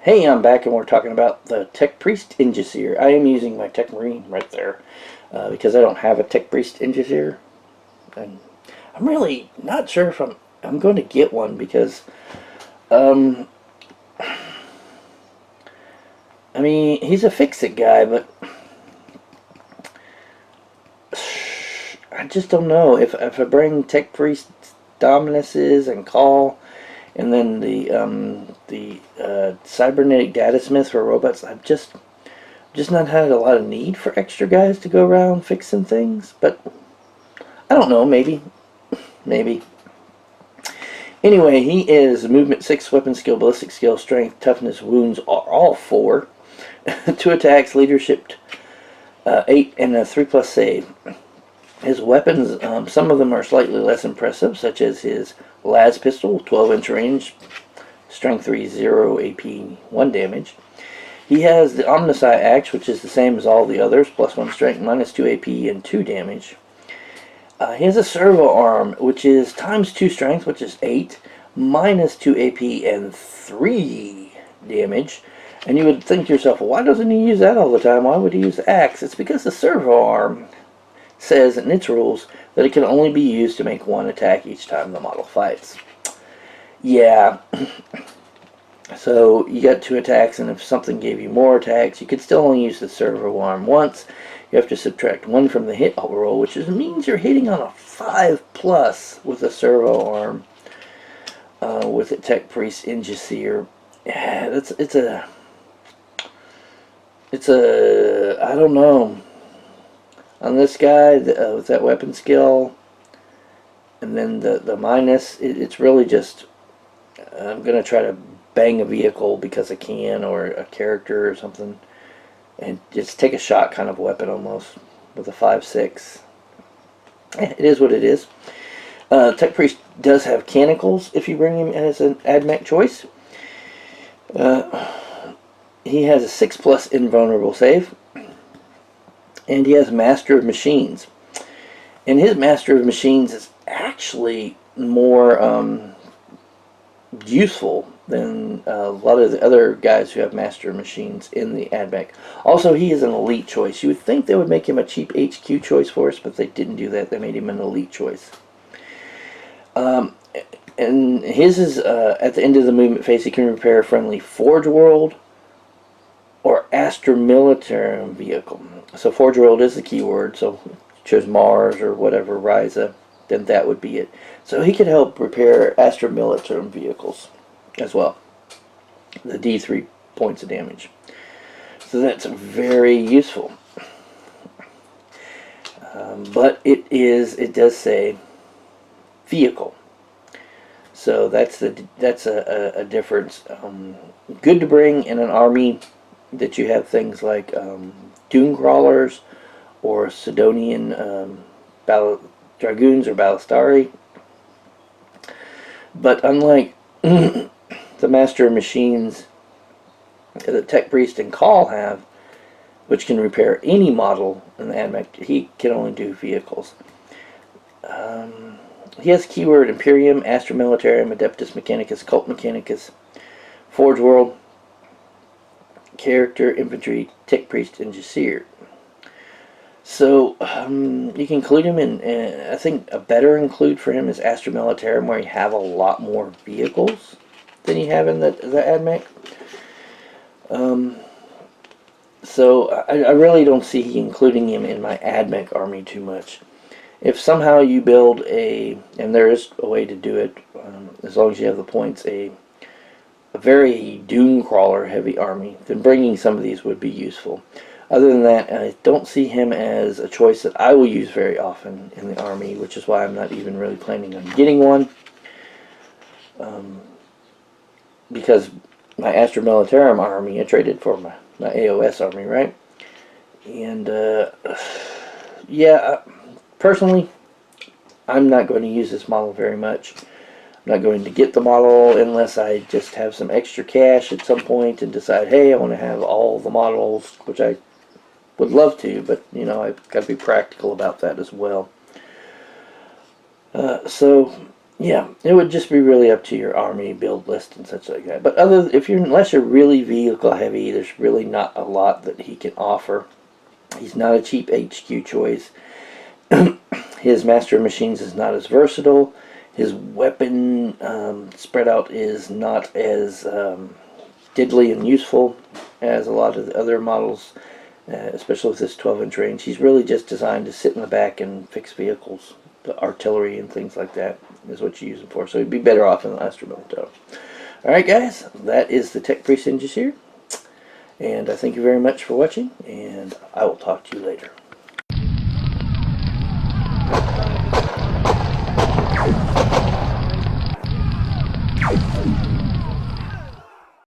Hey, I'm back and we're talking about the Techpriest Enginseer. I am using my Tech Marine right there because I don't have a Techpriest Enginseer. And I'm really not sure if I'm going to get one because um, I mean he's a fix-it guy, but I just don't know if I bring Techpriest Dominuses and Call, and then the cybernetic datasmith for robots. I've just not had a lot of need for extra guys to go around fixing things, but I don't know, maybe. Anyway, he is movement 6, weapon skill, ballistic skill, strength, toughness, wounds are all 4. 2 attacks, leadership 8, and a 3+ save. His weapons, some of them are slightly less impressive, such as his las pistol, 12-inch range, strength 3, 0 AP, 1 damage. He has the Omnisci axe, which is the same as all the others, +1 strength, -2 AP, and 2 damage. He has a servo arm, which is ×2 strength, which is 8, -2 AP, and 3 damage. And you would think to yourself, well, why doesn't he use that all the time? Why would he use the axe? It's because the servo arm says in its rules that it can only be used to make 1 attack each time the model fights. Yeah. So you got 2 attacks, and if something gave you more attacks, you could still only use the servo arm once. You have to subtract 1 from the hit roll, which means you're hitting on a 5+ with a servo arm with a Techpriest Enginseer. Yeah, it's a I don't know. On this guy with that weapon skill, and then the minus, it's really just I'm gonna try to bang a vehicle because I can, or a character or something, and just take a shot kind of weapon almost with a 5.6. It is what it is. Techpriest does have canicles if you bring him as an AdMech choice. He has a 6+ invulnerable save, and he has Master of Machines. And his Master of Machines is actually more useful than a lot of the other guys who have Master Machines in the AdMech. Also, he is an elite choice. You would think they would make him a cheap HQ choice for us, but they didn't do that. They made him an elite choice. And his is at the end of the movement phase, he can repair a friendly Forge World or Astra Militarum vehicle. So Forge World is the keyword, so choose Mars or whatever, Ryza, then that would be it. So he could help repair Astra Militarum vehicles as well. The D3 points of damage. So that's very useful. But it does say vehicle. So that's a difference. Good to bring in an army that you have things like Dune Crawlers or Sidonian Dragoons or Ballistari. But unlike the Master of Machines that Techpriest and Call have, which can repair any model in the AdMech, he can only do vehicles. He has keyword Imperium, Astra Militarum, Adeptus Mechanicus, Cult Mechanicus, Forge World, Character, Infantry, Techpriest, and Enginseer. So you can include him in, I think a better include for him is Astra Militarum, where you have a lot more vehicles than you have in the AdMech. So I really don't see including him in my AdMech army too much. If somehow you build and there is a way to do it, as long as you have the points, a very Dune Crawler heavy army, then bringing some of these would be useful. Other than that, I don't see him as a choice that I will use very often in the army, which is why I'm not even really planning on getting one. Because my Astra Militarum army, I traded for my AOS army, right? And, yeah, personally, I'm not going to use this model very much. I'm not going to get the model unless I just have some extra cash at some point and decide, hey, I want to have all the models, which I would love to, but, you know, I've got to be practical about that as well. So, Yeah, it would just be really up to your army build list and such like that. But unless you're really vehicle heavy, there's really not a lot that he can offer. He's not a cheap HQ choice. His Master of Machines is not as versatile. His weapon spread out is not as diddly and useful as a lot of the other models, especially with this 12-inch range. He's really just designed to sit in the back and fix vehicles. The artillery and things like that is what you use him for. So he'd be better off in the Astromoto. Alright guys, that is the Techpriest Enginseer. And I thank you very much for watching, and I will talk to you later.